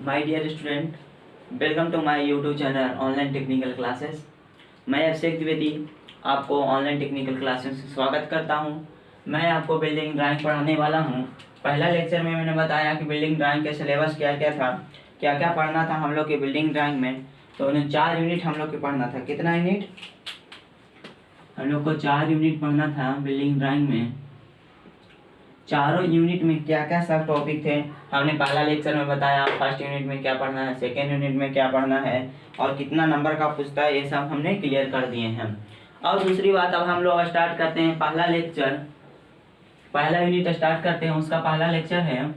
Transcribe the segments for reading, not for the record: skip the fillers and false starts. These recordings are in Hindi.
My dear student, welcome to my YouTube channel online technical classes. मैं अभिषेक द्विवेदी आपको ऑनलाइन टेक्निकल क्लासेस से स्वागत करता हूं। मैं आपको बिल्डिंग ड्राइंग पढ़ाने वाला हूं। पहला लेक्चर में मैंने बताया कि बिल्डिंग ड्राइंग के सिलेबस क्या क्या था, क्या क्या पढ़ना था हम लोग के बिल्डिंग ड्राइंग में। तो उन्हें 4 यूनिट हम लोग के पढ़ना था। कितना यूनिट? हम लोग को 4 यूनिट पढ़ना था बिल्डिंग ड्राइंग में। चारों यूनिट में क्या क्या सब टॉपिक थे हमने पहला लेक्चर में बताया। फर्स्ट यूनिट में क्या पढ़ना है, सेकेंड यूनिट में क्या पढ़ना है और कितना नंबर का पूछता है, ये सब हमने क्लियर कर दिए हैं। और दूसरी बात, अब हम लोग स्टार्ट करते हैं पहला लेक्चर। पहला यूनिट स्टार्ट करते हैं, उसका पहला लेक्चर है।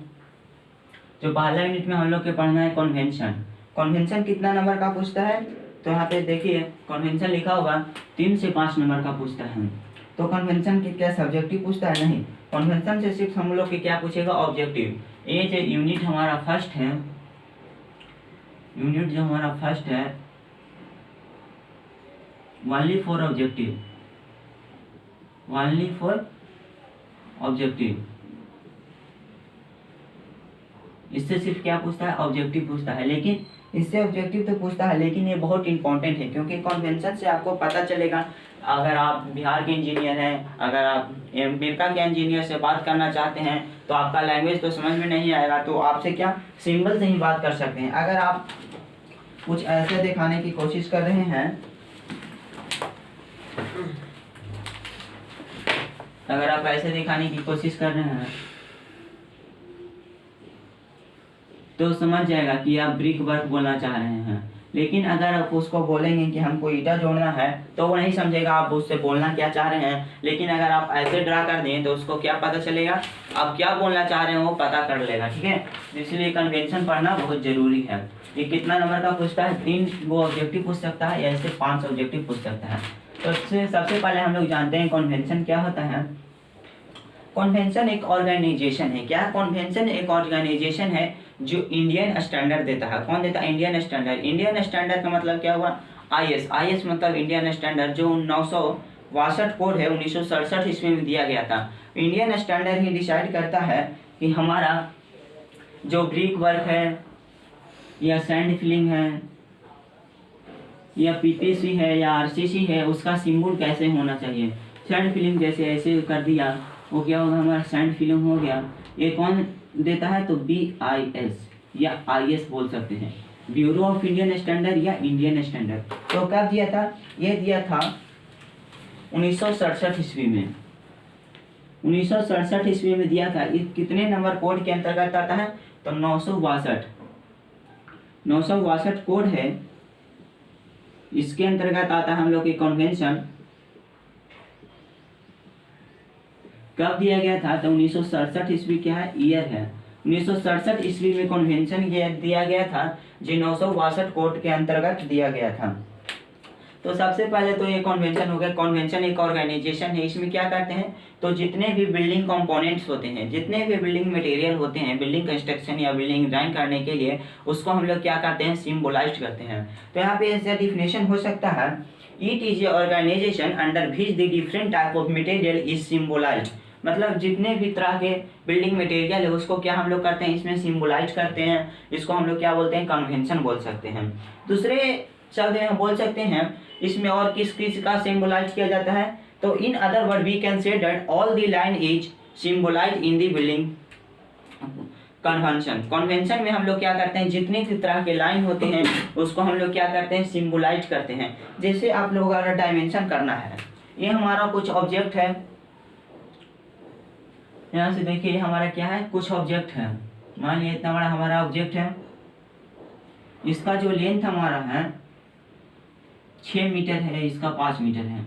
जो पहला यूनिट में हम लोग के पढ़ना है कन्वेंशन। कन्वेंशन कितना नंबर का पूछता है? तो यहाँ पे देखिए कन्वेंशन लिखा होगा 3 से 5 नंबर का पूछता है। तो कन्वेंशन के क्या सब्जेक्टिव पूछता है? नहीं, कन्वेंशन से सिर्फ हम लोग के क्या पूछेगा? ऑब्जेक्टिव। ये जो यूनिट हमारा फर्स्ट है, यूनिट जो हमारा फर्स्ट है only for objective, only for objective. इससे सिर्फ क्या पूछता है? ऑब्जेक्टिव पूछता है। लेकिन इससे ऑब्जेक्टिव तो पूछता है, लेकिन ये बहुत इंपॉर्टेंट है क्योंकि कन्वेंशन से आपको पता चलेगा। अगर आप बिहार के इंजीनियर हैं, अगर आप अमेरिका के इंजीनियर से बात करना चाहते हैं तो आपका लैंग्वेज तो समझ में नहीं आएगा, तो आपसे क्या सिंबल से ही बात कर सकते हैं। अगर आप कुछ ऐसे दिखाने की कोशिश कर रहे हैं, अगर आप ऐसे दिखाने की कोशिश कर रहे हैं तो समझ जाएगा कि आप ब्रिक वर्क बोलना चाह रहे हैं। लेकिन अगर आप उसको बोलेंगे कि हमको ईटा जोड़ना है तो वो नहीं समझेगा आप उससे बोलना क्या चाह रहे हैं। लेकिन अगर आप ऐसे ड्रा कर दें तो उसको क्या पता चलेगा, आप क्या बोलना चाह रहे हैं वो पता कर लेगा। ठीक है, इसलिए कन्वेंशन पढ़ना बहुत जरूरी है। ये कितना नंबर का पूछता है? 3 वो ऑब्जेक्टिव पूछ सकता है या ऐसे 5 ऑब्जेक्टिव पूछ सकता है। तो सबसे पहले हम लोग जानते हैं कन्वेंशन क्या होता है। कन्वेंशन एक ऑर्गेनाइजेशन है। क्या? कन्वेंशन एक ऑर्गेनाइजेशन है जो इंडियन स्टैंडर्ड देता है। कौन देता है? Indian standard. इंडियन स्टैंडर्ड का मतलब क्या हुआ? आईएस। आईएस मतलब इंडियन स्टैंडर्ड, जो 962 कोड है 1967 ईस्वी में दिया गया था। इंडियन स्टैंडर्ड ही डिसाइड करता है कि हमारा जो ब्रिक वर्क है या सैंड फिलिंग है या पीपीसी है या आरसीसी है, उसका सिंबल कैसे होना चाहिए। सैंड फिलिंग जैसे ऐसे कर दिया, वो क्या होगा? हमारा सैंड फिलिंग हो गया। ये कौन देता है? तो BIS या IS बोल सकते हैं, ब्यूरो ऑफ इंडियन स्टैंडर्ड या इंडियन स्टैंडर्ड। तो कब दिया था? ये दिया था 1967 ईस्वी में। 1967 ईस्वी में दिया था। ये कितने नंबर कोड के अंतर्गत आता है? तो 962 कोड है, इसके अंतर्गत आता है हम लोग की कन्वेंशन। कब दिया गया था? तो 1967 ईस्वी क्या है? ईयर है। 1967 ईस्वी में कन्वेंशन दिया गया था जो 962 कोड के अंतर्गत दिया गया था। तो सबसे पहले तो ये कन्वेंशन हो गया। कन्वेंशन एक ऑर्गेनाइजेशन है। इसमें क्या करते हैं? तो जितने भी बिल्डिंग कंपोनेंट्स होते हैं, जितने भी बिल्डिंग मटेरियल होते हैं बिल्डिंग कंस्ट्रक्शन या बिल्डिंग डिजाइन करने के लिए, उसको हम लोग क्या करते हैं? सिंबलाइज करते हैं। तो यहाँ पे ऐसा डिफिनेशन हो सकता है, it is a organisation under which the different type of material is symbolised. मतलब जितने भी तरह के बिल्डिंग मटेरियल है उसको क्या हम लोग करते हैं? इसमें सिंबलाइज करते हैं। इसको हम लोग क्या बोलते हैं? कन्वेंशन बोल सकते हैं। दूसरे शब्द में हम बोल सकते हैं इसमें और किस किस का सिंबलाइज किया जाता है? तो in other word we can say that all the line is symbolize in the building convention. Convention में हम लोग क्या करते हैं? जितने भी तरह के लाइन होते हैं उसको हम लोग क्या करते हैं? सिंबलाइज करते हैं। जैसे आप लोग अगर डायमेंशन करना है, ये हमारा कुछ ऑब्जेक्ट है, यहाँ से देखिए हमारा क्या है? कुछ ऑब्जेक्ट है। मान लिया इतना बड़ा हमारा ऑब्जेक्ट है, इसका जो लेंथ हमारा है 6 मीटर है, इसका 5 मीटर है।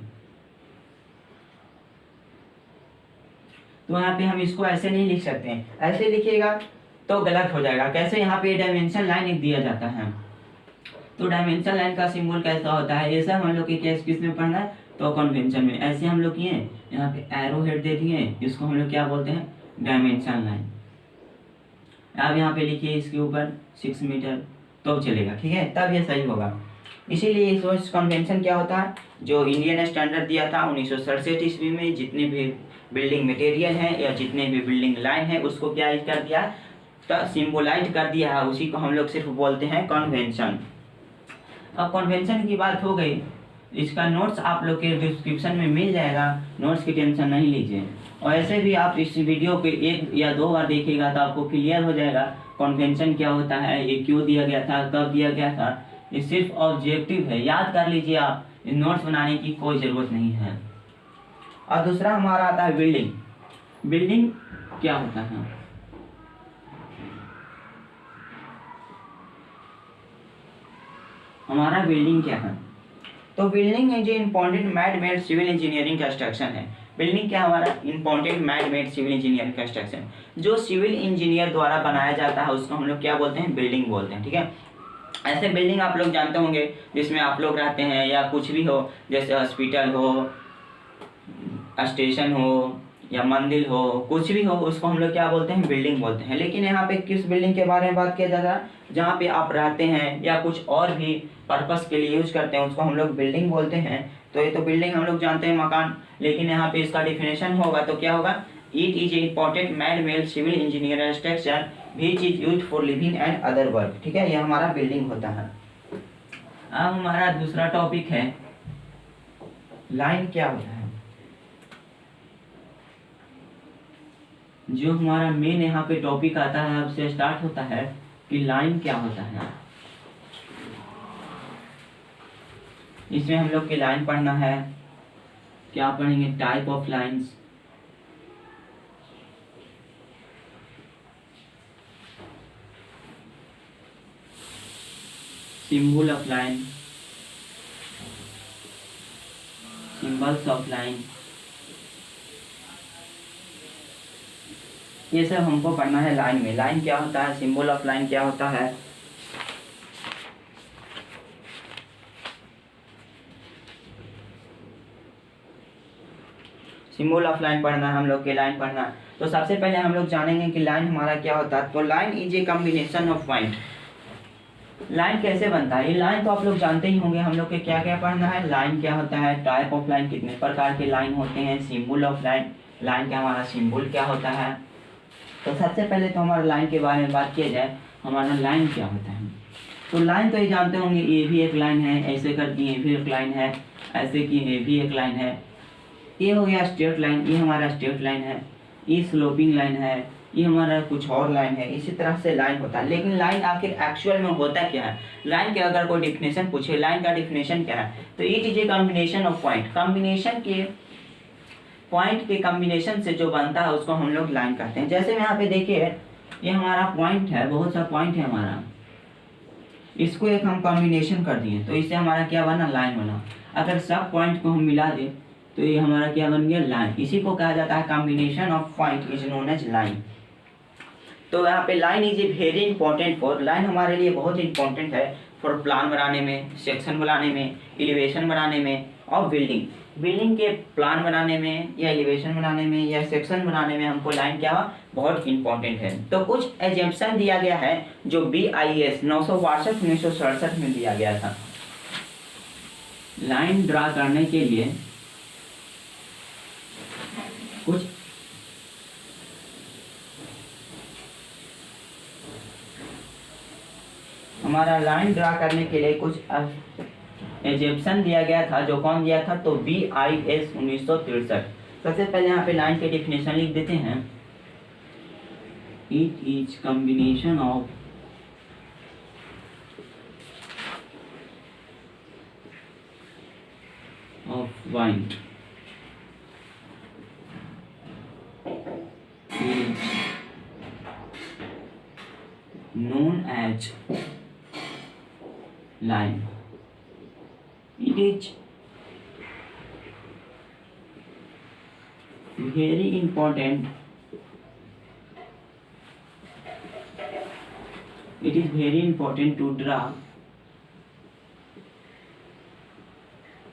तो यहाँ पे हम इसको ऐसे नहीं लिख सकते हैं। ऐसे लिखिएगा तो गलत हो जाएगा। कैसे? यहाँ पे डायमेंशन लाइन एक दिया जाता है। तो डायमेंशन लाइन का सिंबल कैसा होता है? ऐसा हम लोग के केस किस में पढ़ना है? तो कन्वेंशन में। ऐसे हम लोग किए, यहाँ पे एरो हेड दे दिए, इसको हम लोग क्या बोलते हैं? Dimension line. आप यहाँ पे लिखिए इसके ऊपर 6 मीटर, तो चलेगा। ठीक है, तब ये सही होगा। इसीलिए इस कन्वेंशन क्या होता है? जो इंडियन स्टैंडर्ड दिया था 1967 ईस्वी में, जितने भी बिल्डिंग मटेरियल हैं या जितने भी बिल्डिंग लाइन है उसको क्या कर दिया? सिम्बोलाइज कर दिया है, उसी को हम लोग सिर्फ बोलते हैं कन्वेंशन। अब कन्वेंशन की बात हो गई, इसका नोट्स आप लोग के डिस्क्रिप्शन में मिल जाएगा, नोट्स की टेंशन नहीं लीजिए। और ऐसे भी आप इस वीडियो पे 1 या 2 बार देखिएगा तो आपको क्लियर हो जाएगा कन्वेंशन क्या होता है, ये क्यों दिया गया था, कब दिया गया था। ये सिर्फ ऑब्जेक्टिव है, याद कर लीजिए आप, नोट्स बनाने की कोई ज़रूरत नहीं है। और दूसरा हमारा आता है बिल्डिंग। बिल्डिंग क्या होता है? हमारा बिल्डिंग क्या है? तो building is important mad made civil engineering construction है। बिल्डिंग क्या हमारा? Important mad made civil engineering construction, जो सिविल इंजीनियर द्वारा बनाया जाता है उसको हम लोग क्या बोलते हैं? बिल्डिंग बोलते हैं। ठीक है, ऐसे बिल्डिंग आप लोग जानते होंगे जिसमें आप लोग रहते हैं या कुछ भी हो, जैसे हॉस्पिटल हो, स्टेशन हो या मंदिर हो, कुछ भी हो, उसको हम लोग क्या बोलते हैं? बिल्डिंग बोलते हैं। लेकिन यहाँ पे किस बिल्डिंग के बारे में बात किया जाता है? जहाँ पे आप रहते हैं या कुछ और भी पर्पस के लिए यूज करते हैं उसको हम लोग बिल्डिंग बोलते हैं। तो ये तो बिल्डिंग हम लोग जानते हैं मकान, लेकिन यहाँ पे इसका डिफिनेशन होगा तो क्या होगा? It is important mad made civil engineer structure which is use for living and other work. ठीक है, ये हमारा बिल्डिंग होता है। अब हमारा दूसरा टॉपिक है लाइन क्या होता है। जो हमारा मेन यहाँ पे टॉपिक आता है, अब से स्टार्ट होता है कि लाइन क्या होता है। इसमें हम लोग की लाइन पढ़ना है। क्या पढ़ेंगे? Type of lines, symbol of line, symbols of line, ये सब हमको पढ़ना है लाइन में। लाइन क्या होता है, सिंबल ऑफ लाइन क्या होता है, सिंबल ऑफ लाइन पढ़ना है हम लोग के, लाइन पढ़ना है। तो सबसे पहले हम लोग जानेंगे कि लाइन हमारा क्या होता है। तो line is a combination of point. Line कैसे बनता है? ये लाइन तो आप लोग जानते ही होंगे। हम लोग के क्या क्या पढ़ना है, लाइन क्या होता है, टाइप ऑफ लाइन, कितने प्रकार के लाइन होते हैं, सिंबल ऑफ लाइन, लाइन का हमारा सिंबल क्या होता है। तो सबसे पहले तो हमारा लाइन के बारे में बात किया जाए, हमारा लाइन क्या होता है। तो लाइन तो ये जानते होंगे, ये भी एक लाइन है, ऐसे करके ये भी एक लाइन है, ऐसे की ये भी एक लाइन है। ये हो गया स्ट्रेट लाइन, ये हमारा स्ट्रेट लाइन है। ये स्लोपिंग लाइन है, ये हमारा कुछ और लाइन है। इसी तरह से लाइन होता है। लेकिन लाइन आखिर एक्चुअल में होता क्या है? लाइन के अगर कोई डिफिनेशन पूछे, लाइन का डिफिनेशन क्या है, तो it is a combination of point. Combination के पॉइंट के कॉम्बिनेशन से जो बनता है उसको हम लोग लाइन कहते हैं। जैसे यहाँ पे देखिए, ये हमारा पॉइंट है, बहुत सा पॉइंट है हमारा, इसको एक हम कॉम्बिनेशन कर दिए तो इससे हमारा क्या बना? लाइन बना। अगर सब पॉइंट को हम मिला दें तो ये हमारा क्या बन गया? लाइन। इसी को कहा जाता है combination of point is known as line. तो यहाँ पे line is a very important for, line हमारे लिए बहुत इंपॉर्टेंट है फॉर प्लान बनाने में, सेक्शन बनाने में, एलिवेशन बनाने में और बिल्डिंग। बिल्डिंग के प्लान बनाने में या एलिवेशन बनाने में या सेक्शन बनाने में हमको लाइन क्या हुआ? बहुत इंपॉर्टेंट है। तो कुछ एजम्पशन दिया गया है जो BIS 962/1967 में दिया गया था। लाइन ड्रा करने के लिए कुछ हमारा लाइन ड्रा करने के लिए कुछ एजम्पशन दिया गया था। जो कौन दिया था? तो BIS 1963। सबसे पहले यहाँ पे लाइन के डिफिनेशन लिख देते हैं। It is combination of point known as line. It is very important. It is very important to draw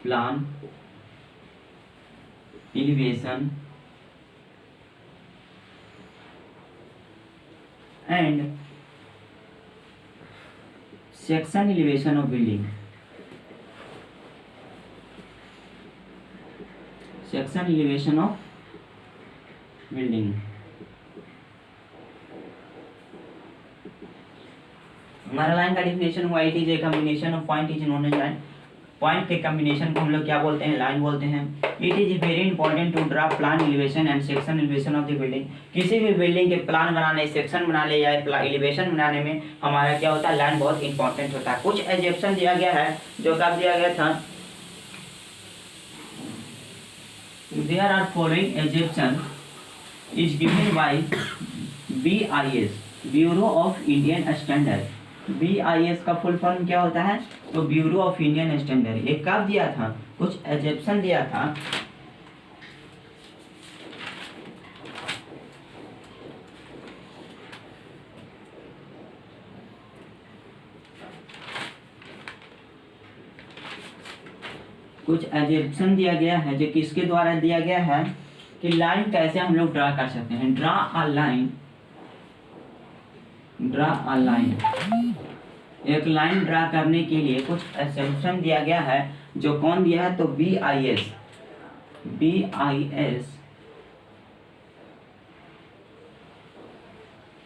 plan, elevation and section elevation of building. Section elevation of building. हमारा लाइन का डिफिनेशन हुआ it is a combination of point is known as line. Point के कॉम्बिनेशन को हम लोग क्या बोलते हैं, लाइन बोलते हैं। It is very important to draw plan elevation and section elevation of the building. किसी भी बिल्डिंग के प्लान बनाने, सेक्शन बनाने या एलिवेशन बनाने में हमारा क्या होता है, लाइन बहुत इंपॉर्टेंट होता है। कुछ एग्जाम्पल दिया गया है, जो कब दिया गया था, there are following example is given by BIS, bureau of Indian standard. BIS का फुल फॉर्म क्या होता है, तो ब्यूरो ऑफ इंडियन स्टैंडर्ड। ये कब दिया था, कुछ एग्जाम्पल दिया था, कुछ एग्जाम्पल दिया गया है जो किसके द्वारा दिया गया है, कि लाइन कैसे हम लोग ड्रा कर सकते हैं। Draw a line, draw a line, एक लाइन ड्रा करने के लिए कुछ एग्जाम्पल दिया गया है, जो कौन दिया है, तो BIS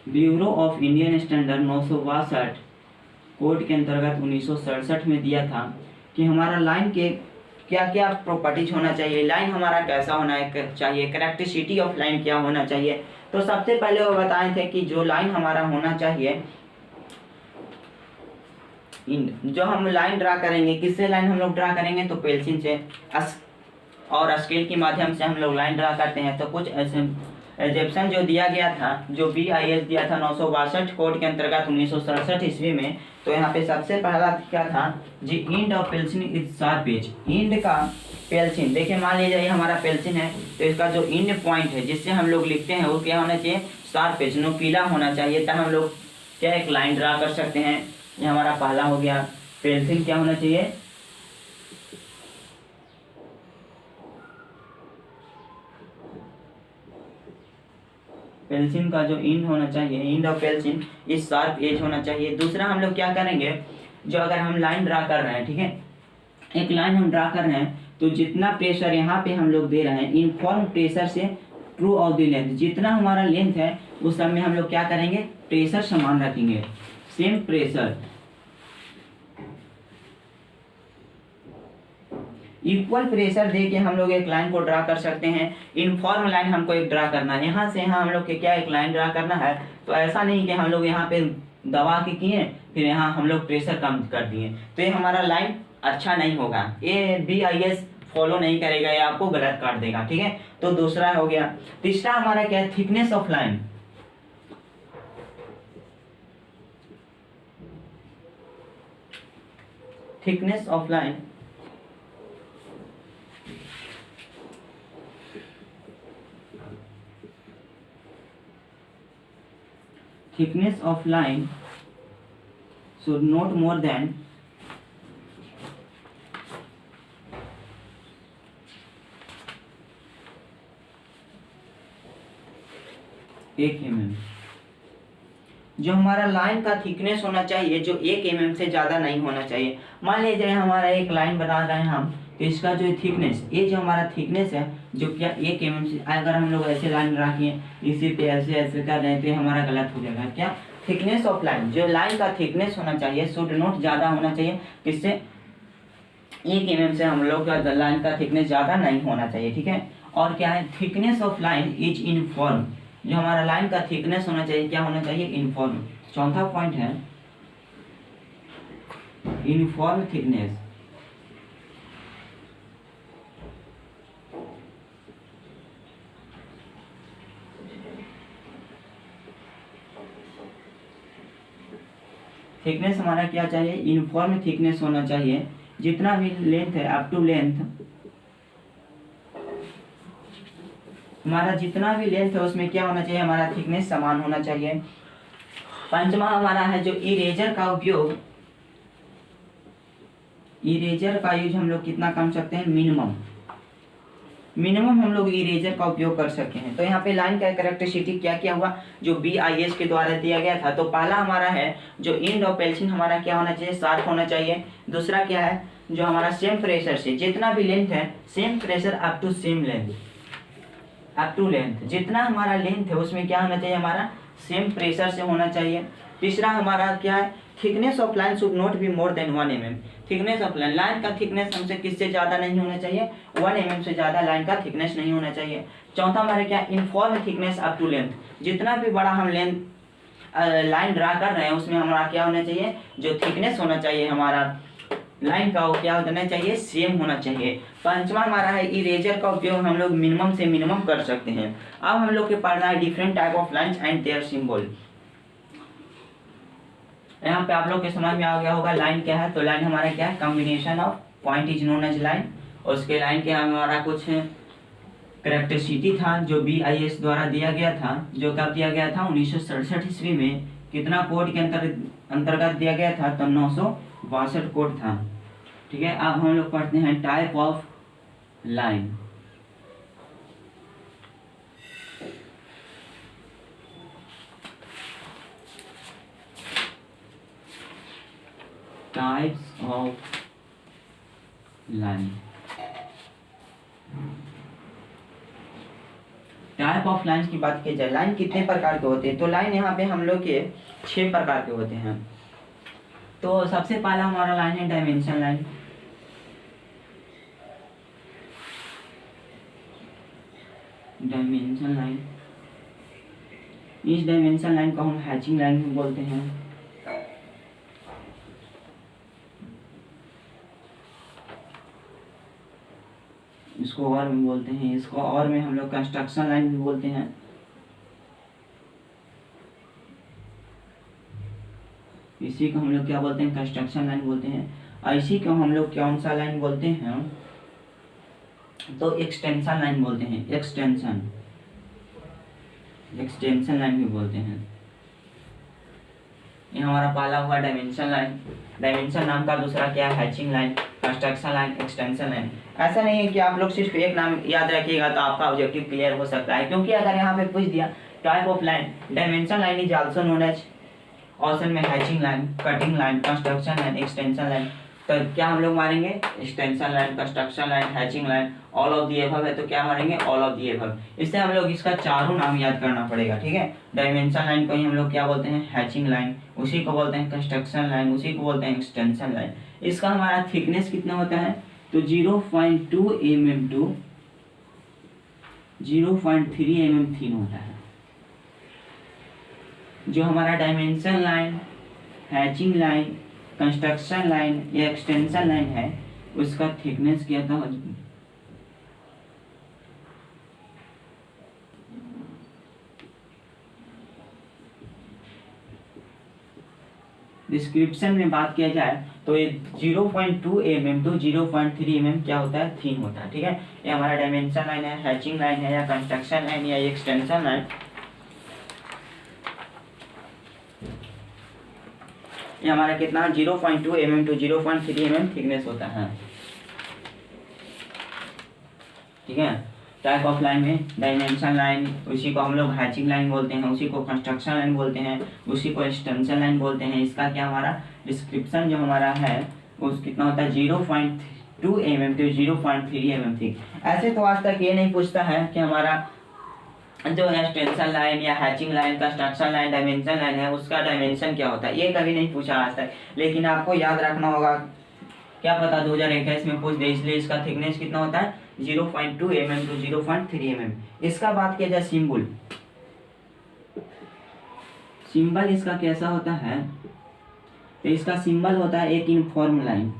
bureau of Indian standard 962 code के अंतर्गत 1967 में दिया था कि हमारा लाइन के क्या क्या प्रॉपर्टीज होना चाहिए, लाइन हमारा कैसा होना चाहिए, कैरेक्टरिस्टिक ऑफ लाइन क्या होना चाहिए। तो सबसे पहले वो बताए थे कि जो लाइन हमारा होना चाहिए, जो हम लाइन ड्रा करेंगे, किससे लाइन हम लोग ड्रा करेंगे, तो पेंसिल से और स्केल के माध्यम से हम लोग लाइन ड्रा करते हैं। तो कुछ एग्जाम्पल जो दिया गया था, जो BIS दिया था 962 कोड के अंतर्गत 1967 ईस्वी में, तो यहाँ पे सबसे पहला क्या था जी, end of pencil is sharp edge. End का पेंसिल, देखिए मान लीजिए ये हमारा पेंसिल है, तो इसका जो इंड पॉइंट है जिससे हम लोग लिखते हैं वो क्या होना चाहिए, शार्प एज, नुकीला होना चाहिए, तब हम लोग क्या एक लाइन ड्रा कर सकते हैं। ये हमारा पहला हो गया। पेंसिल क्या होना चाहिए, पेंसिल का जो इंड होना चाहिए, इंड ऑफ पेंसिल इस शार्प एज होना चाहिए। दूसरा हम लोग क्या करेंगे, जो अगर हम लाइन ड्रा कर रहे हैं, ठीक है, एक लाइन हम ड्रा कर रहे हैं, तो जितना प्रेशर यहाँ पे हम लोग दे रहे हैं, यूनिफॉर्म प्रेशर से ट्रू ऑफ द लेंथ, जितना हमारा लेंथ है उस सब में हम लोग क्या करेंगे, प्रेशर समान रखेंगे, सेम प्रेशर, इक्वल प्रेशर दे के हम लोग एक लाइन को ड्रा कर सकते हैं। यूनिफॉर्म लाइन हमको एक ड्रा करना है, यहाँ से यहाँ हम लोग के क्या एक लाइन ड्रा करना है। तो ऐसा नहीं कि हम लोग यहाँ पे दबा के किए फिर यहाँ हम लोग प्रेशर कम कर दिए, तो ये हमारा लाइन अच्छा नहीं होगा, ये BIS फॉलो नहीं करेगा, ये आपको गलत काट देगा, ठीक है। तो दूसरा हो गया। तीसरा हमारा क्या है, thickness of line. Thickness of line, thickness of line should not more than 1 mm। जो हमारा लाइन का थिकनेस होना चाहिए, जो 1 mm से ज़्यादा नहीं होना चाहिए। मान लीजिए हमारा एक लाइन बना रहे हैं हम, तो इसका जो थिकनेस, ये जो हमारा थिकनेस है जो क्या 1 mm से, अगर हम लोग ऐसे लाइन रखिए इसी पे ऐसे ऐसे कर रहे हैं तो हमारा गलत हो जाएगा। क्या, थिकनेस ऑफ लाइन, जो लाइन का थिकनेस होना चाहिए शुड नॉट ज़्यादा होना चाहिए, किससे, 1 mm से हम लोग का लाइन का थिकनेस ज़्यादा नहीं होना चाहिए, ठीक है। और क्या है, thickness of line is uniform, जो हमारा लाइन का थिकनेस होना चाहिए क्या होना चाहिए, यूनिफॉर्म। चौथा पॉइंट है यूनिफॉर्म थिकनेस। थिकनेस हमारा क्या चाहिए, यूनिफॉर्म थिकनेस होना चाहिए, जितना भी लेंथ है अप टू लेंथ, हमारा जितना भी लेंथ है उसमें क्या होना चाहिए, हमारा थिकनेस समान होना चाहिए। पंचमा हमारा है जो इरेजर का उपयोग, इरेजर का यूज हम लोग कितना कर सकते हैं, मिनिमम हम लोग इरेजर का उपयोग कर सकते हैं। तो यहाँ पे लाइन का कैरेक्टरिस्टिक क्या क्या हुआ, जो BIS के द्वारा दिया गया था। तो पहला हमारा है जो इंड ऑफ पेंसिल हमारा क्या होना चाहिए, शार्प होना चाहिए। दूसरा क्या है, जो हमारा सेम प्रेशर से, जितना भी लेंथ है same pressure up to same length, up to length, जितना हमारा लेंथ है उसमें क्या होना चाहिए, हमारा सेम प्रेशर से होना चाहिए। तीसरा हमारा क्या है, thickness of line should not be more than 1 mm। Thickness of line, line का थिकनेस हमसे किससे ज़्यादा नहीं होना चाहिए, 1 mm से ज़्यादा लाइन का थिकनेस नहीं होना चाहिए। चौथा हमारे क्या, uniform thickness up to length, जितना भी बड़ा हम लेंथ लाइन ड्रा कर रहे हैं उसमें हमारा क्या होना चाहिए, जो थिकनेस होना चाहिए हमारा लाइन का वो क्या होना चाहिए, सेम होना चाहिए। पांचवा हमारा है इरेजर का उपयोग हम लोग मिनिमम से मिनिमम कर सकते हैं। अब हम लोग के पढ़ना है different type of lines and their symbol. यहाँ पे आप लोग के समझ में आ गया होगा लाइन क्या है। तो लाइन हमारा क्या है, combination of point is known as line. और उसके लाइन के हमारा कुछ करेक्टरिस्टिक था जो BIS द्वारा दिया गया था, जो कब दिया गया था 1967 ईस्वी में। कितना कोड के अंतर्गत दिया गया था, तो 962 कोड था। ठीक है, अब हम लोग पढ़ते हैं type of line. Types of line. Type of line की बात की जाए, लाइन कितने प्रकार के होते हैं, तो लाइन यहाँ पे हम लोग के 6 प्रकार के होते हैं। तो सबसे पहला हमारा लाइन है डायमेंशन लाइन। डायमेंशन लाइन, इस डायमेंशन लाइन को हम हैचिंग लाइन भी बोलते हैं। इसको और में बोलते हैं, इसको और में हम लोग कंस्ट्रक्शन लाइन भी बोलते हैं। इसी को हम लोग क्या बोलते हैं, कंस्ट्रक्शन लाइन बोलते हैं। इसी को हम लोग कौन सा लाइन बोलते हैं, तो एक्सटेंशन लाइन बोलते हैं। एक्सटेंशन लाइन भी बोलते हैं। ये हमारा पहला हुआ डायमेंशन लाइन। डायमेंशन नाम का दूसरा क्या है, hatching line, construction line, extension line. ऐसा नहीं है कि आप लोग सिर्फ एक नाम याद रखिएगा तो आपका ऑब्जेक्टिव क्लियर हो सकता है, क्योंकि अगर यहाँ पे पूछ दिया type of line, dimension line is also known as option में hatching line, cutting line, construction line, extension line. तो क्या हम लोग मारेंगे, extension line, construction line, hatching line, all of the above है तो क्या मारेंगे, ऑल ऑफ दी एबव। इससे हम लोग इसका चारों नाम याद करना पड़ेगा। ठीक है, डायमेंशन लाइन को ही हम लोग क्या बोलते हैं, हैचिंग लाइन, उसी को बोलते हैं कंस्ट्रक्शन लाइन, उसी को बोलते हैं एक्सटेंशन लाइन। इसका हमारा थिकनेस कितना होता है, तो 0.2 mm टू 0.3 mm थिन होता है। जो हमारा dimension line, hatching line, construction line या एक्सटेंशन लाइन है उसका थिकनेस क्या था, डिस्क्रिप्शन में बात किया जाए तो ये 0.2 mm टू 0.3 mm क्या होता है, थिन होता है। ठीक है, ये हमारा डायमेंशन लाइन है, हैचिंग लाइन है या कंस्ट्रक्शन लाइन या एक्सटेंशन लाइन। ये हमारा कितना 0.2 mm टू 0.3 mm थिकनेस होता है। ठीक है, टाइप ऑफ लाइन में डायमेंशन लाइन, उसी को हम लोग हैचिंग लाइन बोलते हैं, उसी को कंस्ट्रक्शन लाइन बोलते हैं, उसी को एक्सटेंशन लाइन बोलते हैं। इसका क्या हमारा डिस्क्रिप्शन जो हमारा है वो कितना होता है, 0.2 mm टू 0.3 mm थिक। ऐसे तो आज तक ये नहीं पूछता है कि हमारा जो एक्सटेंशन लाइन या hatching line, construction line, dimension line है उसका डायमेंशन क्या होता है, ये कभी नहीं पूछा आज तक। लेकिन आपको याद रखना होगा, क्या पता 2021 में पूछ दे, इसलिए इसका थिकनेस कितना होता है 0.2 mm टू 0.3 mm। इसका बात किया जाए सिंबल, सिंबल इसका कैसा होता है, तो इसका सिंबल होता है एक इनफॉर्म लाइन।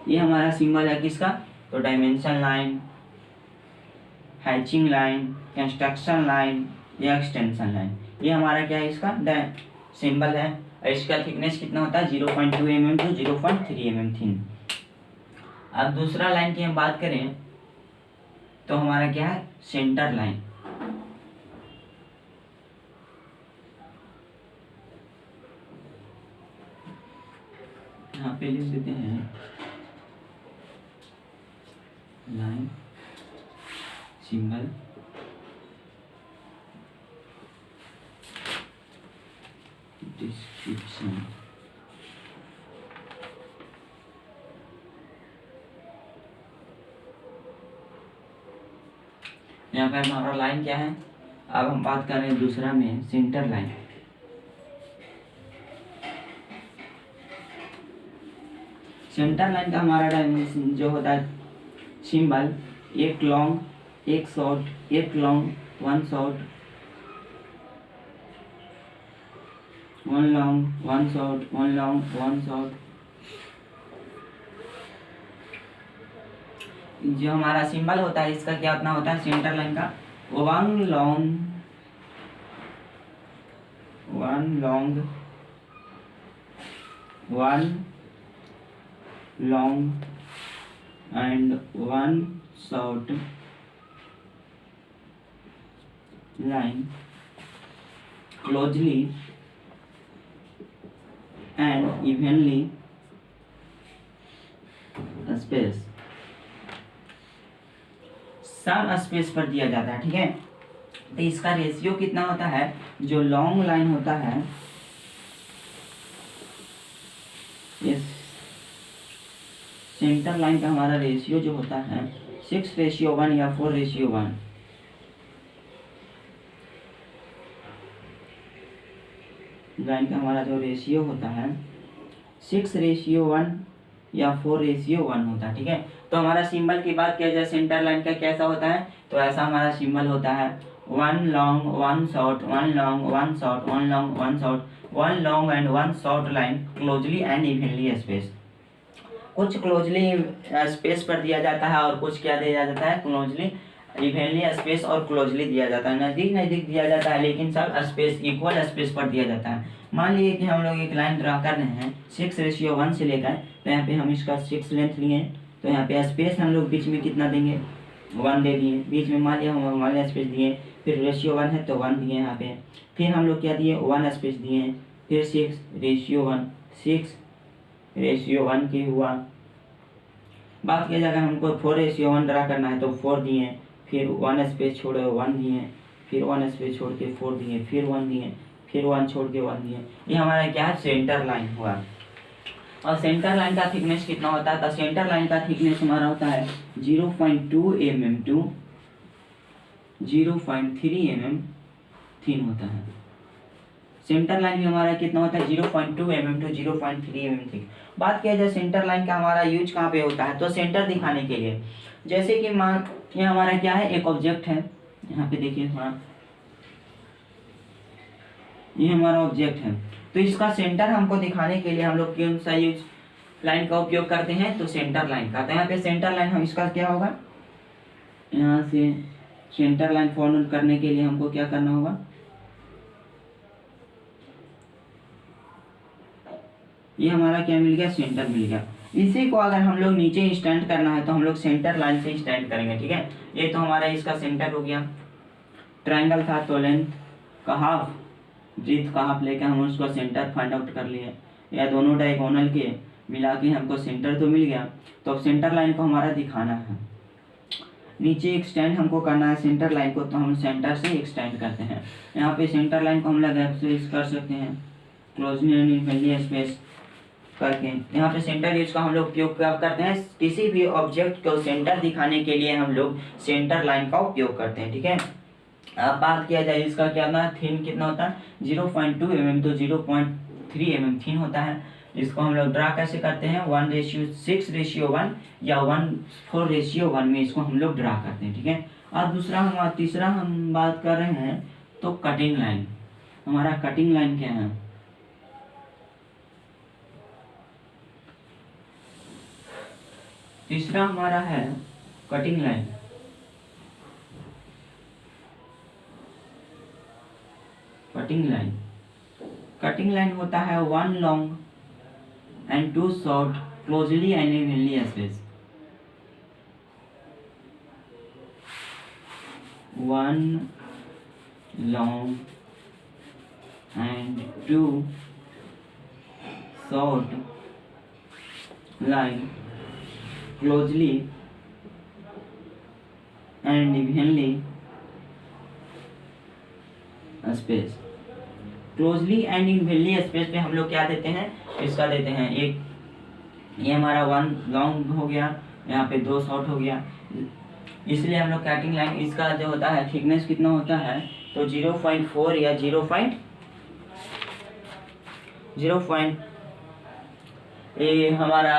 ये हमारा सिंबल है किसका, तो dimension line, hatching line, construction line या एक्सटेंशन लाइन। ये हमारा क्या है, इसका सिंबल है। और इसका थिकनेस कितना होता है 0.2 mm टू 0.3 mm थिन। अब दूसरा लाइन की हम बात करें तो हमारा क्या है, सेंटर लाइन। यहाँ पे लिख देते हैं लाइन, सिंबल, डिस्क्रिप्शन। यहाँ पे हमारा लाइन क्या है, अब हम बात कर रहे हैं दूसरा में सेंटर लाइन। सेंटर लाइन का हमारा डायमेंशन जो होता है सिंबल, एक लॉन्ग एक शॉर्ट, एक long one short, one long one short, one long one short. जो हमारा सिंबल होता है इसका क्या उतना होता है सेंटर लाइन का, one long one long and one short line closely and evenly space, सम स्पेस पर दिया जाता है। ठीक है, तो इसका रेशियो कितना होता है, जो लॉन्ग लाइन होता है इस सेंटर लाइन का हमारा रेशियो जो होता है 6:1 या 4:1। लाइन का हमारा जो रेशियो होता है 6:1 या 4:1 होता है। ठीक है, तो हमारा सिंबल की बात किया जाए सेंटर लाइन का कैसा होता है, तो ऐसा हमारा सिंबल होता है one long one short, one long one short, one long one short, one long and one short line closely and evenly space. कुछ क्लोजली स्पेस पर दिया जाता है और कुछ क्या दिया जाता है, क्लोजली इवनली स्पेस और क्लोजली दिया जाता है, नज़दीक नज़दीक दिया जाता है, लेकिन सब स्पेस इक्वल स्पेस पर दिया जाता है। मान लीजिए कि हम लोग एक लाइन ड्रा कर रहे हैं 6:1 से लेकर, तो यहाँ पे हम इसका 6 लेंथ लिए, तो यहाँ पे स्पेस हम लोग बीच में कितना देंगे, 1 दे दिए, बीच में मान लिया हम 1 स्पेस दिए, फिर रेशियो 1 है तो 1 दिए यहाँ पे, फिर हम लोग क्या दिए 1 स्पेस दिए, फिर 6:1, 6:1 के हुआ। बात किया जाएगा हमको 4:1 ड्रा करना है तो 4 दिए, फिर 1 स्पेस छोड़े 1 दिए, फिर 1 स्पेस छोड़ के 4 दिए, फिर 1 दिए, फिर 1 छोड़ के 1 दिए। ये हमारा क्या है, सेंटर लाइन हुआ। और सेंटर लाइन का थिकनेस कितना होता है, तो सेंटर लाइन का थिकनेस हमारा होता है 0.2 mm टू 0.3 mm थिन होता है। सेंटर लाइन भी हमारा कितना होता है 0.2 mm टू 0.3 mm थिक। बात किया जाए सेंटर लाइन का हमारा यूज कहाँ पे होता है, तो सेंटर दिखाने के लिए, जैसे कि मान ये हमारा क्या है, एक ऑब्जेक्ट है, यहाँ पे देखिए थोड़ा, ये हमारा ऑब्जेक्ट है, तो इसका सेंटर हमको दिखाने के लिए हम लोग कौन सा यूज लाइन का उपयोग करते हैं, तो सेंटर लाइन का। तो यहाँ पे सेंटर लाइन हम इसका क्या होगा, यहाँ से सेंटर लाइन फॉर्म करने के लिए हमको क्या करना होगा, ये हमारा क्या मिल गया, सेंटर मिल गया। इसी को अगर हम लोग नीचे स्टैंड करना है तो हम लोग सेंटर लाइन से स्टैंड करेंगे। ठीक है, ये तो हमारा इसका सेंटर हो गया। ट्रायंगल था तो लेंथ का हाफ, ब्रीथ का हाफ लेकर हम उसको सेंटर फाइंड आउट कर लिए, या दोनों डायगोनल के मिला के हमको सेंटर तो मिल गया। तो अब सेंटर लाइन को हमारा दिखाना है, नीचे एक्सटेंड हमको करना है सेंटर लाइन को, तो हम सेंटर से एक्सटेंड करते हैं। यहाँ पे सेंटर लाइन को हम लोग एक्सेस कर सकते हैं क्लोजली एंड इवनली स्पेस करके। यहाँ पे सेंटर यूज का हम लोग उपयोग करते हैं, किसी भी ऑब्जेक्ट को सेंटर दिखाने के लिए हम लोग सेंटर लाइन का उपयोग करते हैं। ठीक है, अब बात किया जाए इसका क्या ना, थिन कितना होता है 0.2 mm तो 0.3 mm थिन होता है। इसको हम लोग ड्रा कैसे करते हैं, 1:6:1 या 1:4:1 में इसको हम लोग ड्रा करते हैं। ठीक है, और तीसरा हम बात कर रहे हैं तो कटिंग लाइन। हमारा कटिंग लाइन क्या है, तीसरा हमारा है कटिंग लाइन। कटिंग लाइन होता है 1 long and 2 short closely and evenly space. 1 long and 2 short line closely and evenly space. Closely and evenly space पे हम लोग क्या देते हैं, इसका देते हैं एक, ये हमारा 1 लॉन्ग हो गया, यहाँ पे 2 शॉर्ट हो गया, इसलिए हम लोग कटिंग लाइन इसका जो होता है थिकनेस कितना होता है, तो 0.4 या 0. ये हमारा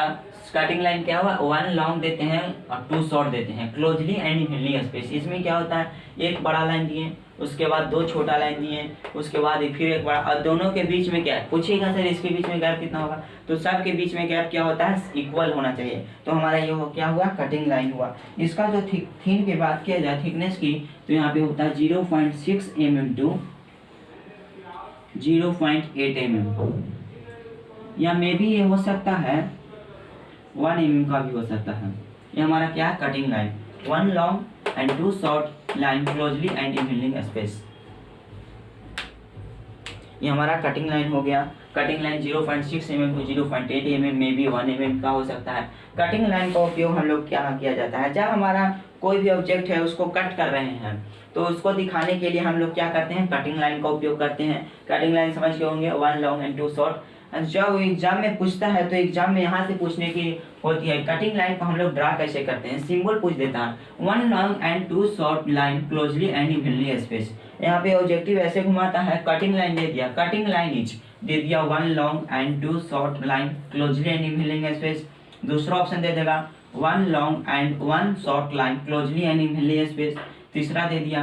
कटिंग लाइन क्या हुआ, वन लॉन्ग देते हैं और टू शॉर्ट देते हैं, क्लोजली एंड इवनली स्पेस। इसमें क्या होता है, एक बड़ा लाइन दिए, उसके बाद दो छोटा लाइन दिए, उसके बाद फिर एक बड़ा, और दोनों के बीच में क्या पूछिएगा सर इसके बीच में गैप कितना होगा, तो सब के बीच में गैप क्या होता है, इक्वल होना चाहिए। तो हमारा ये क्या हुआ, कटिंग लाइन हुआ। इसका जो थिन की बात किया जाए थिकनेस की, तो यहाँ पे होता है 0.6 mm टू 0.8 mm, या मे भी ये हो सकता है 1 mm का भी हो सकता है। ये हमारा क्या है, cutting line, one long and two short line closely and evenly space. ये हमारा कटिंग लाइन हो गया। Cutting line 0.6 mm to 0.8 mm में भी 1 mm का हो सकता है। कटिंग लाइन का उपयोग हम लोग क्या किया जाता है, जब हमारा कोई भी ऑब्जेक्ट है उसको कट कर रहे हैं तो उसको दिखाने के लिए हम लोग क्या करते हैं, कटिंग लाइन का उपयोग करते हैं। कटिंग लाइन समझ के होंगे, one long and two short. जब एग्जाम में पूछता है तो एग्जाम में यहाँ से पूछने की होती है, कटिंग लाइन को हम लोग ड्रा कैसे करते हैं, सिंबल पूछ देता है, one long and two short line closely and evenly space. यहाँ पे ऑब्जेक्टिव ऐसे घुमाता है, कटिंग लाइन दे दिया, कटिंग लाइन इज दे दिया one long and two short line closely and evenly space. दूसरा ऑप्शन दे देगा one long and one short line closely and evenly space. तीसरा दे दिया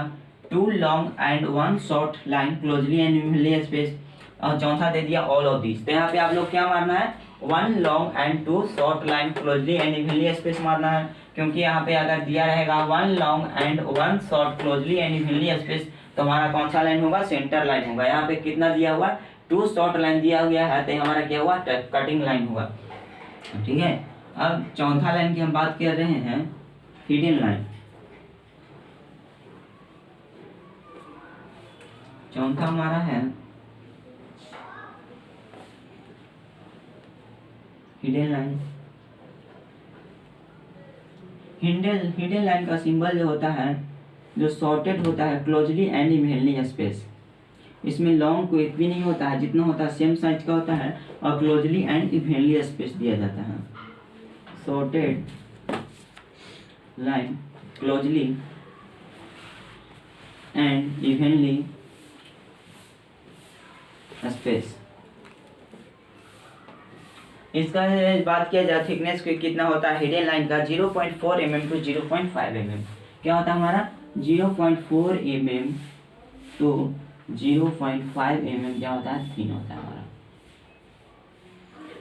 two long and one short line closely and evenly space. और चौथा दे दिया ऑल ऑफ दिस। तो यहाँ पे आप लोग क्या मारना है, one long and two short line closely and evenly space मारना है, क्योंकि यहाँ पे अगर दिया रहेगा one long and one short closely and evenly space तो हमारा कौन सा लाइन होगा, सेंटर लाइन होगा। यहाँ पे कितना दिया हुआ, टू शॉर्ट लाइन दिया गया है, तो हमारा क्या हुआ, कटिंग लाइन हुआ। ठीक है, अब चौथा लाइन की हम बात कर रहे हैं, हिडन लाइन। चौथा हमारा है हिडन लाइन। हिडन लाइन का सिंबल जो होता है, जो शॉर्टेड होता है क्लोजली एंड इवनली स्पेस। इसमें लॉन्ग कोई भी नहीं होता है, जितना होता है सेम साइज का होता है, और क्लोजली एंड इवनली स्पेस दिया जाता है। Shorted line closely and evenly space. इसका बात किया जाए थिकनेस की कितना होता है, हिडन लाइन का 0.4 mm टू 0.5 mm। क्या होता है हमारा 0.4 mm टू 0.5 mm क्या होता है, थिन होता है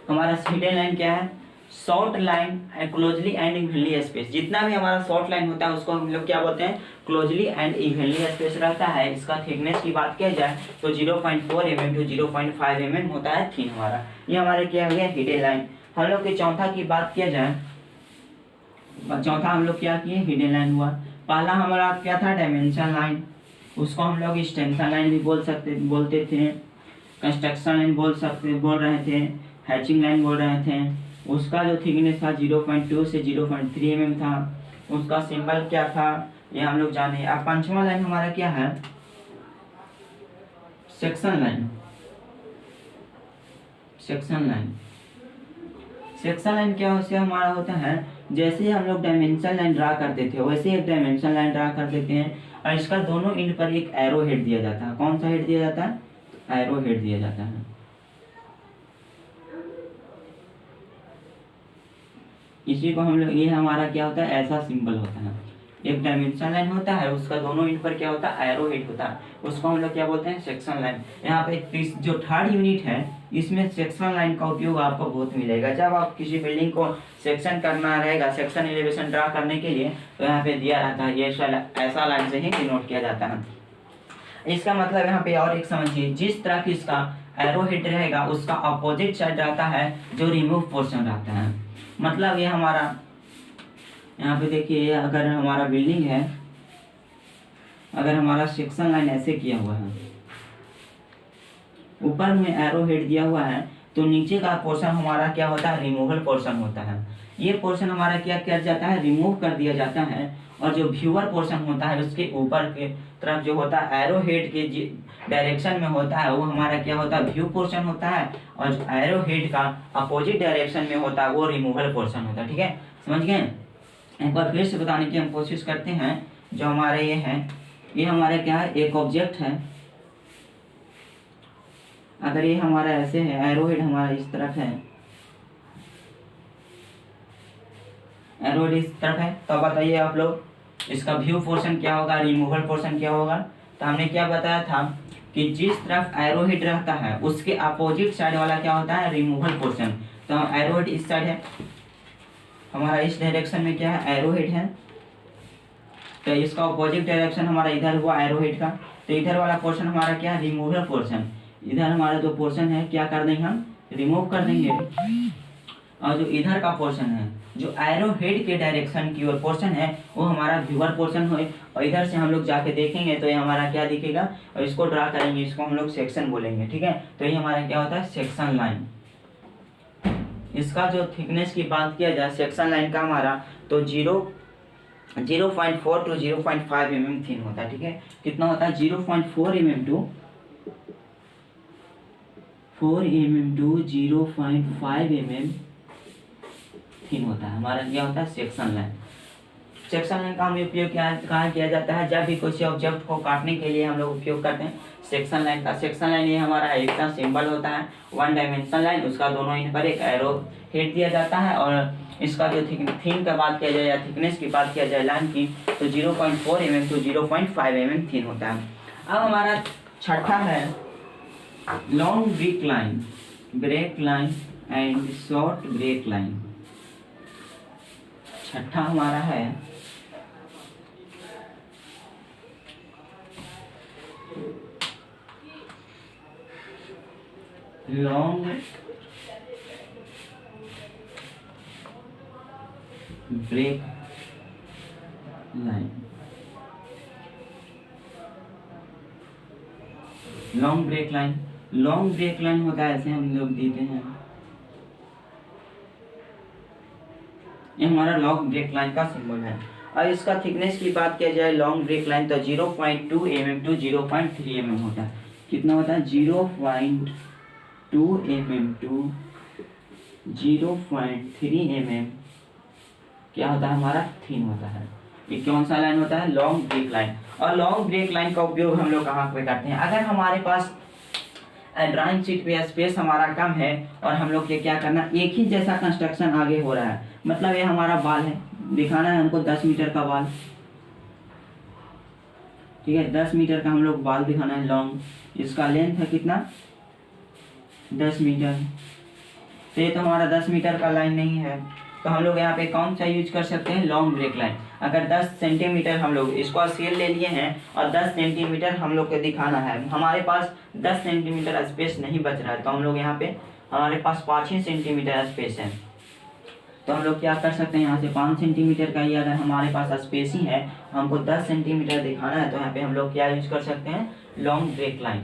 हमारा हिडन लाइन क्या है, short line closely and evenly space. जितना भी हमारा शॉर्ट लाइन होता है उसको हम लोग क्या बोलते हैं, क्लोजली एंड इवनली स्पेस रहता है। इसका थिकनेस की बात किया जाए तो 0.4 mm टू 0.5 mm होता है थिन हमारा। ये हमारे क्या हो गया, हिडन लाइन। हम लोग के चौथा की बात किया जाए, चौथा हम लोग क्या किए, हिडन लाइन हुआ। पहला हमारा क्या था, डायमेंशन लाइन, उसको हम लोग एक्सटेंशन लाइन भी बोलते थे, कंस्ट्रक्शन लाइन बोल रहे थे, हैचिंग लाइन बोल रहे थे। उसका जो थिकनेस था 0.2 से 0.3 mm था। उसका सिंबल क्या था ये हम लोग जाने। अब पांचवा लाइन हमारा क्या है, सेक्शन लाइन। सेक्शन लाइन क्या उससे हमारा होता है, जैसे हम लोग डायमेंशन लाइन ड्रा करते थे वैसे एक डायमेंशन लाइन ड्रा कर देते हैं, और इसका दोनों एंड पर एक एरो हेड दिया जाता है। कौन सा हेड दिया जाता है, एरो हेड दिया जाता है। इसी को हम लोग, ये हमारा क्या होता है, ऐसा सिंबल होता है। एक डायमेंशन लाइन होता है, उसका दोनों एंड पर क्या होता है, एरो हेड होता है, उसको हम लोग क्या बोलते हैं, सेक्शन लाइन। यहाँ पे जो थर्ड यूनिट है इसमें सेक्शन लाइन का उपयोग आपको बहुत मिलेगा। जब आप किसी बिल्डिंग को सेक्शन करना रहेगा, सेक्शन एलिवेशन ड्रा करने के लिए, तो यहाँ पे दिया रहता है, ये ऐसा लाइन से ही डिनोट किया जाता है। इसका मतलब यहाँ पे और एक समझिए, जिस तरह की इसका एरो हेड रहेगा उसका अपोजिट साइड रहता है जो रिमूव पोर्शन रहता है। मतलब ये हमारा यहाँ पे देखिए, अगर हमारा बिल्डिंग है, अगर हमारा सेक्शन लाइन ऐसे किया हुआ है, ऊपर में एरो हेड दिया हुआ है, तो नीचे का पोर्शन हमारा क्या होता है, रिमूवल पोर्शन होता है। ये पोर्शन हमारा क्या किया जाता है, रिमूव कर दिया जाता है। और जो व्यूअर पोर्शन होता है उसके ऊपर के तरफ जो होता है एरो हेड के डायरेक्शन में होता है, वो हमारा क्या होता है, व्यू पोर्शन होता है। और जो एरो हेड का अपोजिट डायरेक्शन में होता है वो रिमूवल पोर्शन होता है। ठीक है, समझ गए। एक बार फिर से बताने की हम कोशिश करते हैं। जो हमारे ये है, ये हमारा क्या है, एक ऑब्जेक्ट है। अगर ये हमारा ऐसे है, एरो हेड हमारा इस तरफ है, एरोहेड इस तरफ है, तो बताइए आप लोग इसका व्यू पोर्शन क्या होगा, रिमूवल पोर्शन क्या होगा। तो हमने क्या बताया था कि जिस तरफ एरोहेड रहता है उसके अपोजिट साइड वाला क्या होता है, रिमूवल पोर्शन। तो एरोहेड इस साइड है, हमारा इस डायरेक्शन में क्या है, एरोहेड है। तो इसका अपोजिट डायरेक्शन हमारा इधर हुआ एरोहेड का, तो इधर वाला पोर्शन हमारा क्या है, रिमूवल पोर्शन। इधर हमारा जो पोर्शन है क्या कर देंगे, हम रिमूव कर देंगे। और जो इधर का पोर्शन है, जो एरोहेड के डायरेक्शन की ओर पोर्शन है, वो हमारा व्यूअर पोर्शन है। और इधर से हम लोग जाके देखेंगे तो ये हमारा क्या दिखेगा, और इसको ड्रा करेंगे, इसको हम लोग सेक्शन बोलेंगे, ठीक है। तो ये हमारा क्या होता है, सेक्शन लाइन। इसका जो थिकनेस की बात किया जाए सेक्शन लाइन का हमारा, तो 0.4 टू 0.5 mm थिन होता है, ठीक है। कितना होता है, 0.4 mm to 4 mm to 0.5 mm thin होता है हमारा, क्या होता है, सेक्शन लाइन। सेक्शन लाइन का हम उपयोग कहाँ किया जाता है, जब भी किसी ऑब्जेक्ट को काटने के लिए हम लोग उपयोग करते हैं सेक्शन लाइन का। सेक्शन लाइन ये हमारा एक का सिंबल होता है, वन डायमेंशन लाइन, उसका दोनों इन पर एक एरो हेड दिया जाता है। और इसका जो थिन का बात किया जाए या थिकनेस की बात किया जाए लाइन की, तो 0.4 mm टू 0.5 mm थिन होता है। अब हमारा छठा है long break line and short break line. छठा हमारा है long break line. Long break line होता है, ऐसे हम लोग देते हैं, ये हमारा लॉन्ग ब्रेक लाइन का सिंबल है। और इसका थिकनेस की बात किया जाए लॉन्ग ब्रेक लाइन, तो 0.2 mm टू 0.3 mm होता है। कितना होता है, 0.2 mm टू 0.3 mm क्या होता है, हमारा थिन होता है। ये कौन सा लाइन होता है, लॉन्ग ब्रेक लाइन। और लॉन्ग ब्रेक लाइन का उपयोग हम लोग कहाँ पे करते हैं, अगर हमारे पास ड्राइंग शीट पे स्पेस हमारा कम है और हम लोग के क्या करना, एक ही जैसा कंस्ट्रक्शन आगे हो रहा है, मतलब ये हमारा बाल है, दिखाना है हमको 10 मीटर का बाल, ठीक है, 10 मीटर का हम लोग बाल दिखाना है लॉन्ग। इसका लेंथ है कितना, 10 मीटर। तो ये तो हमारा 10 मीटर का लाइन नहीं है, तो हम लोग यहाँ पे कौन सा यूज कर सकते हैं, लॉन्ग ब्रेक लाइन। अगर 10 सेंटीमीटर हम लोग इसको स्केल ले लिए हैं और 10 सेंटीमीटर हम लोग को दिखाना है, हमारे पास 10 सेंटीमीटर स्पेस नहीं बच रहा है, तो हम लोग यहाँ पे हमारे पास 5 ही सेंटीमीटर स्पेस है, तो हम लोग क्या कर सकते हैं, यहाँ से 5 सेंटीमीटर का ही अगर हमारे पास स्पेस ही है, हमको 10 सेंटीमीटर दिखाना है, तो यहाँ पे हम लोग क्या यूज कर सकते हैं, लॉन्ग ब्रेक लाइन।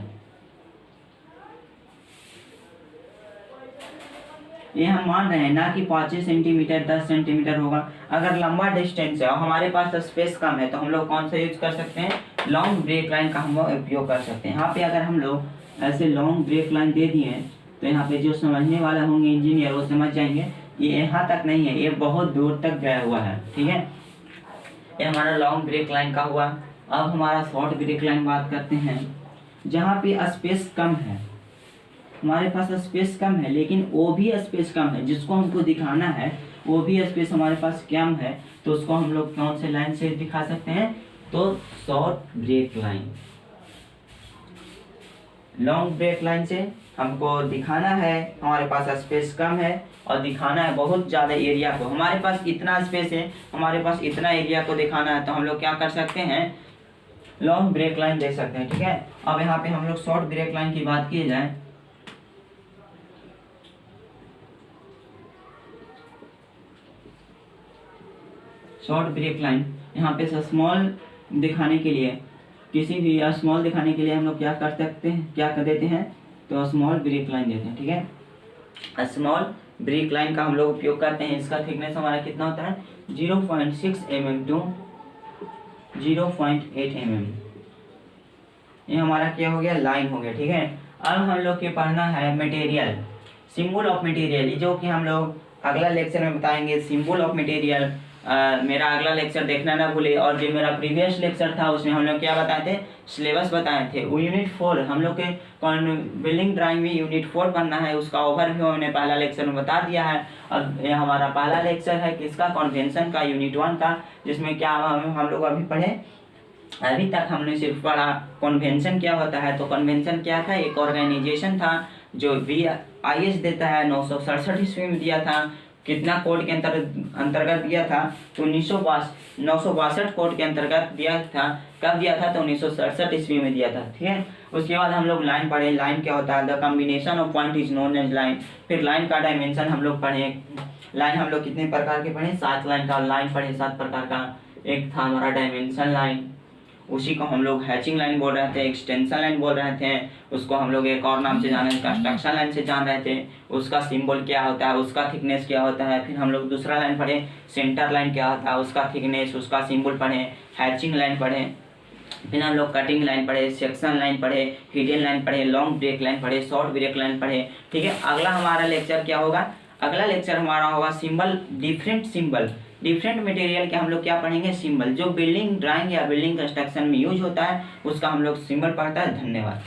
ये हम मान रहे हैं ना कि 5 सेंटीमीटर 10 सेंटीमीटर होगा। अगर लंबा डिस्टेंस है और हमारे पास स्पेस कम है, तो हम लोग कौन सा यूज कर सकते हैं, लॉन्ग ब्रेक लाइन का हम लोग उपयोग कर सकते हैं। यहाँ पे अगर हम लोग ऐसे लॉन्ग ब्रेक लाइन दे दिए, तो यहाँ पे जो समझने वाला होंगे इंजीनियर वो समझ जाएंगे ये यहाँ तक नहीं है, ये बहुत दूर तक गया हुआ है, ठीक है। ये हमारा लॉन्ग ब्रेक लाइन का हुआ। अब हमारा शॉर्ट ब्रेक लाइन बात करते हैं, जहाँ पे स्पेस कम है, हमारे पास स्पेस कम है लेकिन वो भी स्पेस कम है, जिसको हमको दिखाना है वो भी स्पेस हमारे पास कम है, तो उसको हम लोग कौन से लाइन से दिखा सकते हैं, तो short break line. Long break line से हमको दिखाना है हमारे पास स्पेस कम है और दिखाना है बहुत ज़्यादा एरिया को, हमारे पास इतना स्पेस है, हमारे पास इतना एरिया को दिखाना है, तो हम लोग क्या कर सकते हैं, लॉन्ग ब्रेक लाइन दे सकते हैं, ठीक है। अब यहाँ पे हम लोग शॉर्ट ब्रेक लाइन की बात की जाए, शॉर्ट ब्रेक लाइन यहाँ पे स्मॉल दिखाने के लिए, किसी भी स्मॉल दिखाने के लिए हम लोग क्या कर सकते हैं, क्या कर देते हैं, तो स्मॉल ब्रेक लाइन देते हैं, ठीक है। स्मॉल ब्रेक लाइन का हम लोग उपयोग करते हैं। इसका थिकनेस हमारा कितना होता है, 0.6 mm टू 0.8 mm। ये हमारा क्या हो गया, लाइन हो गया, ठीक है। अब हम लोग के पढ़ना है मटेरियल, सिंबल ऑफ मटेरियल, जो कि हम लोग अगला लेक्चर में बताएंगे। सिंबल ऑफ मटेरियल मेरा अगला लेक्चर देखना ना भूले। और जो मेरा प्रीवियस लेक्चर था उसमें हम लोग क्या बताए थे, सिलेबस बताए थे। वो यूनिट 4 हम लोग के बिल्डिंग ड्राइंग में यूनिट 4 पढ़ना है, उसका ओवरव्यू हमने पहला लेक्चर में बता दिया है। और ये हमारा पहला लेक्चर है किसका, कन्वेंशन का, यूनिट 1 का, जिसमें क्या हम लोग अभी पढ़े, अभी तक हमने सिर्फ पढ़ा कन्वेंशन क्या होता है। तो कन्वेंशन क्या था, एक ऑर्गेनाइजेशन था जो BIS देता है, 967 ईस्वी में दिया था। कितना कोड के अंतर्गत दिया था, तो 962 कोड के अंतर्गत दिया था। कब दिया था, तो 1967 ईस्वी में दिया था। ठीक है, उसके बाद हम लोग लाइन पढ़े, लाइन क्या होता है, the combination of point is known as line. फिर लाइन का डायमेंशन हम लोग पढ़े। लाइन हम लोग कितने प्रकार के पढ़े, 7 लाइन का लाइन पढ़े, 7 प्रकार का। एक था हमारा डायमेंशन लाइन, उसी को हम लोग हैचिंग लाइन बोल रहे थे, एक्सटेंशन लाइन बोल रहे थे, उसको हम लोग एक और नाम से जान रहे थे, कंस्ट्रक्शन लाइन से जान रहे थे। उसका सिंबल क्या होता है, उसका थिकनेस क्या होता है। फिर हम लोग दूसरा लाइन पढ़े, सेंटर लाइन क्या होता है, उसका थिकनेस, उसका सिंबल पढ़े, हैचिंग लाइन पढ़े। फिर हम लोग कटिंग लाइन पढ़े, सेक्शन लाइन पढ़े, हिडन लाइन पढ़े, लॉन्ग ब्रेक लाइन पढ़े, शॉर्ट ब्रेक लाइन पढ़े। ठीक है, अगला हमारा लेक्चर क्या होगा, अगला लेक्चर हमारा होगा सिंबल, डिफरेंट मटेरियल के हम लोग क्या पढ़ेंगे, सिंबल। जो बिल्डिंग ड्राइंग या बिल्डिंग कंस्ट्रक्शन में यूज होता है उसका हम लोग सिंबल पढ़ता है। धन्यवाद।